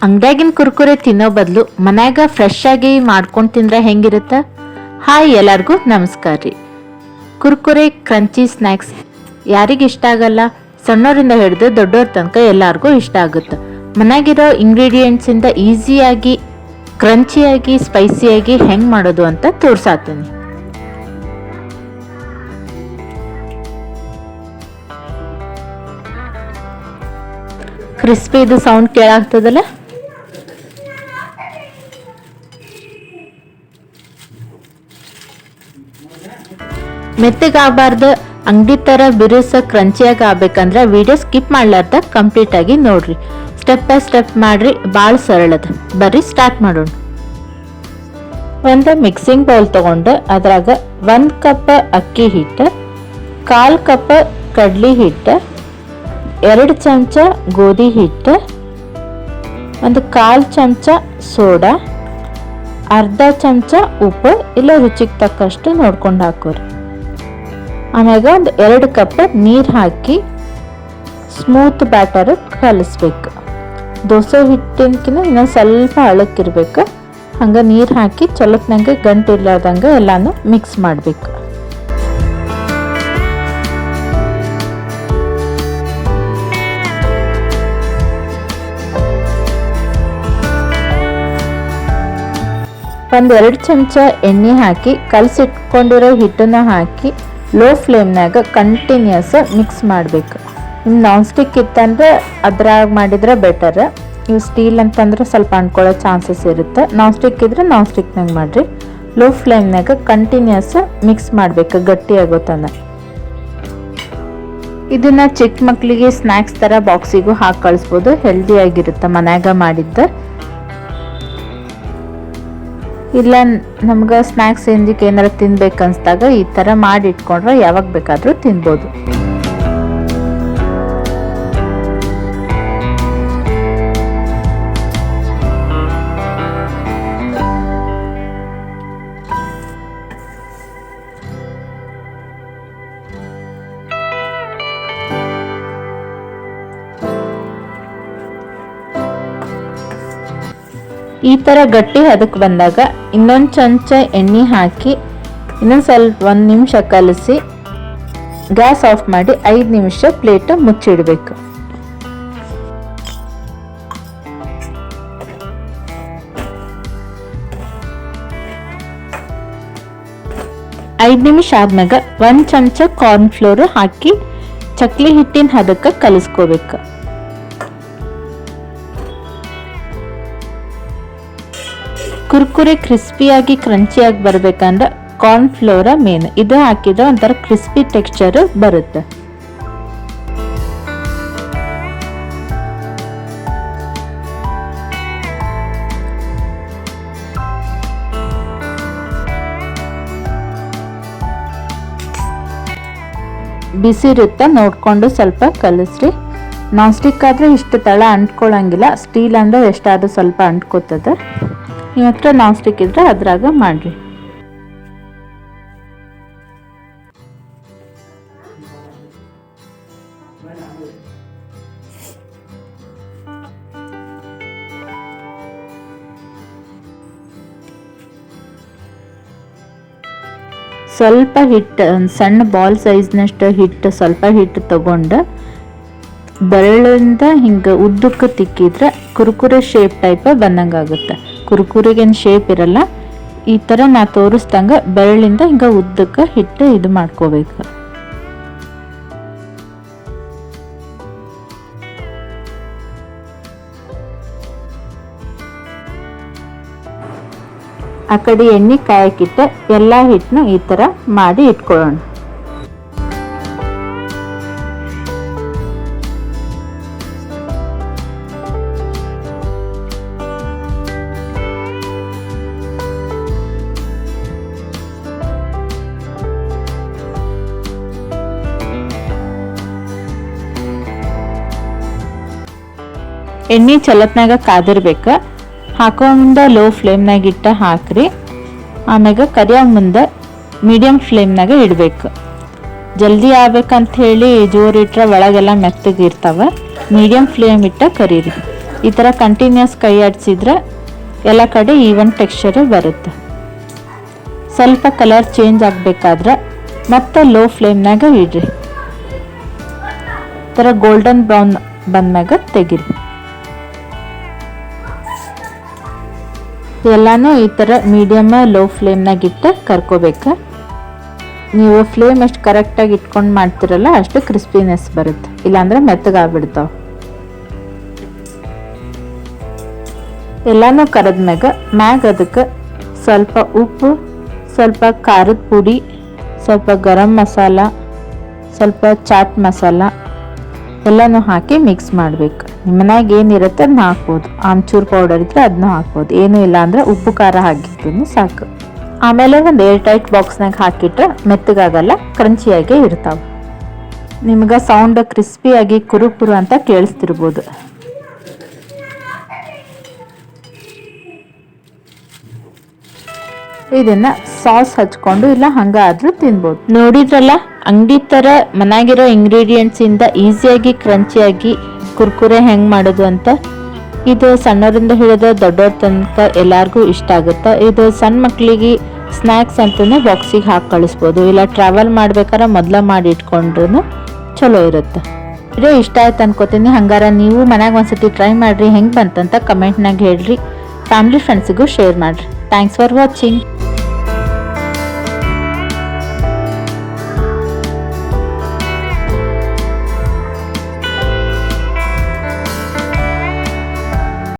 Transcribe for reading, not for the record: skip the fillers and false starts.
ಅಂಗಡಿಯಾಗಿನ ಕುರ್ಕುರೆ ತಿನ್ನೋ ಬದಲು ಮನ್ಯಾಗ ಫ್ರೆಶ್ ಆಗಿ ಮಾಡ್ಕೊಂಡು ತಿಂದ್ರೆ ಹೆಂಗಿರುತ್ತೆ. ಹಾಯ್ ಎಲ್ಲರಿಗೂ ನಮಸ್ಕಾರ ರೀ. ಕುರ್ಕುರೆ ಕ್ರಂಚಿ ಸ್ನ್ಯಾಕ್ಸ್ ಯಾರಿಗೆ ಇಷ್ಟ ಆಗಲ್ಲ? ಸಣ್ಣವರಿಂದ ಹಿಡಿದು ದೊಡ್ಡವ್ರ ತನಕ ಎಲ್ಲರಿಗೂ ಇಷ್ಟ ಆಗುತ್ತೆ. ಮನ್ಯಾಗಿರೋ ಇಂಗ್ರೀಡಿಯೆಂಟ್ಸಿಂದ ಈಸಿಯಾಗಿ ಕ್ರಂಚಿಯಾಗಿ ಸ್ಪೈಸಿಯಾಗಿ ಹೆಂಗೆ ಮಾಡೋದು ಅಂತ ತೋರ್ಸಾತೀನಿ. ಕ್ರಿಸ್ಪಿ ಇದು ಸೌಂಡ್ ಕೇಳಾಗ್ತದಲ್ಲ. ಮೆತ್ತಗಾಗಬಾರ್ದು, ಅಂಗಡಿ ಥರ ಬಿರುಸ ಕ್ರಂಚಿಯಾಗಿ ಆಗ್ಬೇಕಂದ್ರೆ ವಿಡಿಯೋ ಸ್ಕಿಪ್ ಮಾಡ್ಲಾರ್ದ ಕಂಪ್ಲೀಟ್ ಆಗಿ ನೋಡ್ರಿ. ಸ್ಟೆಪ್ ಬೈ ಸ್ಟೆಪ್ ಮಾಡ್ರಿ, ಭಾಳ ಸರಳದ. ಬರ್ರಿ ಸ್ಟಾರ್ಟ್ ಮಾಡೋಣ. ಒಂದು ಮಿಕ್ಸಿಂಗ್ ಬೌಲ್ ತಗೊಂಡು ಅದ್ರಾಗ 1 ಕಪ್ ಅಕ್ಕಿ ಹಿಟ್ಟು, 1/4 ಕಪ್ ಕಡ್ಲಿ ಹಿಟ್ಟು, 2 ಚಮಚ ಗೋಧಿ ಹಿಟ್ಟು, 1/4 ಚಮಚ ಸೋಡಾ, ಅರ್ಧ ಚಮಚ ಉಪ್ಪು ಇಲ್ಲ ರುಚಿಗೆ ತಕ್ಕಷ್ಟು ನೋಡ್ಕೊಂಡು ಹಾಕೋರಿ. ಆಮ್ಯಾಗ 2 ಕಪ್ ನೀರು ಹಾಕಿ ಸ್ಮೂತ್ ಬ್ಯಾಟರ್ ಕಲಿಸ್ಬೇಕು. ದೋಸೆ ಹಿಟ್ಟಿನಕಿನ್ನ ಇನ್ನೊಂದು ಸ್ವಲ್ಪ ಅಳಕ್ಕಿರ್ಬೇಕು. ಹಂಗೆ ನೀರು ಹಾಕಿ ಚಲೋತ್ನಂಗೆ ಗಂಟು ಇರ್ಲಾರ್ದಂಗೆ ಎಲ್ಲಾನು ಮಿಕ್ಸ್ ಮಾಡಬೇಕು. ಒಂದು 2 ಚಮಚ ಎಣ್ಣೆ ಹಾಕಿ ಕಲಸಿಟ್ಕೊಂಡಿರೋ ಹಿಟ್ಟನ್ನ ಹಾಕಿ ಲೋ ಫ್ಲೇಮ್ನಾಗ ಕಂಟಿನ್ಯೂಸ್ ಮಿಕ್ಸ್ ಮಾಡಬೇಕು. ಇನ್ನು ನಾನ್ ಸ್ಟಿಕ್ ಇತ್ತಂದ್ರೆ ಅದ್ರಾಗ ಮಾಡಿದ್ರೆ ಬೆಟರ್. ಇವು ಸ್ಟೀಲ್ ಅಂತಂದ್ರೆ ಸ್ವಲ್ಪ ಅಂಟ್ಕೊಳ್ಳೋ ಚಾನ್ಸಸ್ ಇರುತ್ತೆ. ನಾನ್ ಸ್ಟಿಕ್ ಇದ್ರೆ ನಾನ್ ಸ್ಟಿಕ್ನಾಗ ಮಾಡಿರಿ. ಲೋ ಫ್ಲೇಮ್ನಾಗ ಕಂಟಿನ್ಯೂಸ್ ಮಿಕ್ಸ್ ಮಾಡಬೇಕು ಗಟ್ಟಿ ಆಗೋ ತನಕ. ಇದನ್ನ ಚಿಕ್ಕ ಮಕ್ಕಳಿಗೆ ಸ್ನ್ಯಾಕ್ಸ್ ಥರ ಬಾಕ್ಸಿಗೂ ಹಾಕಿ ಕಳಿಸ್ಬೋದು. ಹೆಲ್ದಿಯಾಗಿರುತ್ತೆ ಮನ್ಯಾಗ ಮಾಡಿದ್ದ. ಇಲ್ಲ ನಮ್ಗೆ ಸ್ನ್ಯಾಕ್ಸ್ ಎಂಜಿಗೆ ಏನಾರು ತಿನ್ಬೇಕನ್ಸ್ದಾಗ ಈ ಥರ ಮಾಡಿ ಇಟ್ಕೊಂಡ್ರೆ ಯಾವಾಗ ಬೇಕಾದರೂ ತಿನ್ಬೋದು. ಈ ಥರ ಗಟ್ಟಿ ಹದಕ್ಕೆ ಬಂದಾಗ ಇನ್ನೊಂದು ಚಮಚ ಎಣ್ಣೆ ಹಾಕಿ ಇನ್ನೊಂದು ಸ್ವಲ್ಪ 1 ನಿಮಿಷ ಕಲಸಿ ಗ್ಯಾಸ್ ಆಫ್ ಮಾಡಿ 5 ನಿಮಿಷ ಪ್ಲೇಟ್ ಮುಚ್ಚಿಡಬೇಕು. ಐದು ನಿಮಿಷ ಆದ್ಮ್ಯಾಗ 1 ಚಮಚ ಕಾರ್ನ್ ಫ್ಲೋರ್ ಹಾಕಿ ಚಕ್ಲಿ ಹಿಟ್ಟಿನ ಹದಕ್ಕೆ ಕಲಿಸ್ಕೋಬೇಕು. ಕುರ್ಕುರೆ ಕ್ರಿಸ್ಪಿಯಾಗಿ ಕ್ರಂಚಿಯಾಗಿ ಬರ್ಬೇಕಂದ್ರೆ ಕಾರ್ನ್ ಫ್ಲೋರ ಮೇನ್. ಇದು ಹಾಕಿದ್ರೆ ಒಂಥರ ಕ್ರಿಸ್ಪಿ ಟೆಕ್ಸ್ಚರ್ ಬರುತ್ತೆ. ಬಿಸಿ ಇರುತ್ತೆ ನೋಡ್ಕೊಂಡು ಸ್ವಲ್ಪ ಕಲಿಸ್ರಿ. ನಾನ್ ಸ್ಟಿಕ್ ಆದ್ರೆ ಇಷ್ಟು ತಳ ಅಂಟ್ಕೊಳ್ಳಂಗಿಲ್ಲ. ಸ್ಟೀಲ್ ಅಂದ್ರೆ ಎಷ್ಟಾದ್ರೂ ಸ್ವಲ್ಪ ಅಂಟ್ಕೋತದ. ನಿಮ್ಮ ಹತ್ರ ನಾನ್ ಸ್ಟಿಕ್ ಇದ್ರೆ ಅದ್ರಾಗ ಮಾಡ್ರಿ. ಸ್ವಲ್ಪ ಹಿಟ್ಟು, ಸಣ್ಣ ಬಾಲ್ ಸೈಜ್ನಷ್ಟು ಹಿಟ್ಟು, ಸ್ವಲ್ಪ ಹಿಟ್ಟು ತಗೊಂಡು ಬೆರಳಿಂದ ಹಿಂಗೆ ಉದ್ದಕ್ಕೆ ತಿಕ್ಕಿದ್ರೆ ಕುರ್ಕುರೆ ಶೇಪ್ ಟೈಪ್ ಬಂದಂಗಾಗುತ್ತೆ. ಕುರ್ಕುರಿಗೇನು ಶೇಪ್ ಇರಲ್ಲ. ಈ ಥರ ನಾ ತೋರಿಸ್ದಂಗ ಬೆರಳಿಂದ ಹಿಂಗೆ ಉದ್ದಕ್ಕೆ ಹಿಟ್ಟು ಇದು ಮಾಡ್ಕೋಬೇಕು. ಆ ಕಡೆ ಎಣ್ಣೆ ಕಾಯಕ್ಕಿಟ್ಟು ಎಲ್ಲ ಹಿಟ್ಟನ್ನು ಈ ಥರ ಮಾಡಿ ಇಟ್ಕೊಳ್ಳೋಣ. ಎಣ್ಣೆ ಚಲತ್ನಾಗ ಕಾದಿರ್ಬೇಕು. ಹಾಕೋ ಮುಂದೆ ಲೋ ಫ್ಲೇಮ್ನಾಗ ಇಟ್ಟು ಹಾಕ್ರಿ. ಆಮ್ಯಾಗ ಕರಿಯೋ ಮುಂದೆ ಮೀಡಿಯಮ್ ಫ್ಲೇಮ್ನಾಗ ಇಡಬೇಕು. ಜಲ್ದಿ ಆಗ್ಬೇಕಂತ ಹೇಳಿ ಜೋರು ಇಟ್ಟರೆ ಒಳಗೆಲ್ಲ ಮೆತ್ತಗಿರ್ತಾವೆ. ಮೀಡಿಯಮ್ ಫ್ಲೇಮ್ ಇಟ್ಟ ಕರೀರಿ. ಈ ಥರ ಕಂಟಿನ್ಯೂಸ್ ಕೈ ಆಡಿಸಿದ್ರೆ ಎಲ್ಲ ಕಡೆ ಈವನ್ ಟೆಕ್ಸ್ಚರ್ ಬರುತ್ತೆ. ಸ್ವಲ್ಪ ಕಲರ್ ಚೇಂಜ್ ಆಗಬೇಕಾದ್ರೆ ಮತ್ತೆ ಲೋ ಫ್ಲೇಮ್ನಾಗ ಇಡ್ರಿ. ಈ ಥರ ಗೋಲ್ಡನ್ ಬ್ರೌನ್ ಬಂದ್ಮ್ಯಾಗ ತೆಗಿರಿ. ಎಲ್ಲಾನು ಈ ಥರ ಮೀಡಿಯಮ್ ಲೋ ಫ್ಲೇಮ್ನಾಗ ಇಟ್ಟು ಕರ್ಕೋಬೇಕು. ನೀವು ಫ್ಲೇಮ್ ಎಷ್ಟು ಕರೆಕ್ಟಾಗಿ ಇಟ್ಕೊಂಡು ಮಾಡ್ತಿರಲ್ಲ ಅಷ್ಟು ಕ್ರಿಸ್ಪಿನೆಸ್ ಬರುತ್ತೆ, ಇಲ್ಲಾಂದ್ರೆ ಮೆತ್ತಗಾಗ್ಬಿಡ್ತಾವೆ. ಎಲ್ಲಾನು ಕರೆದ್ಮ್ಯಾಗ ಅದಕ್ಕೆ ಸ್ವಲ್ಪ ಉಪ್ಪು, ಸ್ವಲ್ಪ ಖಾರದ ಪುಡಿ, ಸ್ವಲ್ಪ ಗರಂ ಮಸಾಲ, ಸ್ವಲ್ಪ ಚಾಟ್ ಮಸಾಲ ಎಲ್ಲನೂ ಹಾಕಿ ಮಿಕ್ಸ್ ಮಾಡಬೇಕು. ನಿಮ್ಮ ಮನ್ಯಾಗ ಏನಿರುತ್ತೆ ಅದನ್ನ ಹಾಕ್ಬೋದು. ಆಮ್ಚೂರ್ ಪೌಡರ್ ಇದ್ರೆ ಅದನ್ನ ಹಾಕ್ಬೋದು. ಏನೂ ಇಲ್ಲ ಅಂದರೆ ಉಪ್ಪು ಖಾರ ಹಾಕಿದ್ರು ಸಾಕು. ಆಮೇಲೆ ಒಂದು ಏರ್ ಟೈಟ್ ಬಾಕ್ಸ್ನಾಗ ಹಾಕಿಟ್ರೆ ಮೆತ್ತಗಾಗಲ್ಲ, ಕ್ರಂಚಿಯಾಗೇ ಇರ್ತಾವೆ. ನಿಮ್ಗೆ ಸೌಂಡ್ ಕ್ರಿಸ್ಪಿಯಾಗಿ ಕುರು ಅಂತ ಕೇಳಿಸ್ತಿರ್ಬೋದು. ಇದನ್ನ ಸಾಸ್ ಹಚ್ಕೊಂಡು ಇಲ್ಲ ಹಂಗಾದ್ರೂ ತಿನ್ಬೋದು. ನೋಡಿದ್ರಲ್ಲ, ಅಂಗಡಿ ತರ ಮನ್ಯಾಗಿರೋ ಇಂಗ್ರೀಡಿಯೆಂಟ್ಸ್ ಇಂದ ಈಸಿಯಾಗಿ ಕ್ರಂಚಿಯಾಗಿ ಕುರ್ಕುರೆ ಹೆಂಗ್ ಮಾಡೋದು ಅಂತ. ಇದು ಸಣ್ಣವರಿಂದ ಹಿಡಿದು ದೊಡ್ಡವ್ರ ತನಕ ಎಲ್ಲಾರ್ಗೂ ಇಷ್ಟ ಆಗುತ್ತೆ. ಇದು ಸಣ್ಣ ಮಕ್ಳಿಗೆ ಸ್ನ್ಯಾಕ್ಸ್ ಅಂತಲೇ ಬಾಕ್ಸಿಗೆ ಹಾಕಿ ಕಳಿಸ್ಬೋದು, ಇಲ್ಲ ಟ್ರಾವೆಲ್ ಮಾಡ್ಬೇಕಾದ್ರೆ ಮೊದಲ ಮಾಡಿ ಇಟ್ಕೊಂಡ್ರು ಚಲೋ ಇರುತ್ತೆ. ವಿಡಿಯೋ ಇಷ್ಟ ಆಯ್ತು ಅನ್ಕೋತೀನಿ. ಹಂಗಾರ ನೀವು ಮನ್ಯಾಗ ಒಂದ್ಸತಿ ಟ್ರೈ ಮಾಡ್ರಿ, ಹೆಂಗೆ ಬಂತಂತ ಕಮೆಂಟ್ನಾಗ ಹೇಳ್ರಿ. ಫ್ಯಾಮಿಲಿ ಫ್ರೆಂಡ್ಸಿಗೂ ಶೇರ್ ಮಾಡ್ರಿ. Thanks for watching.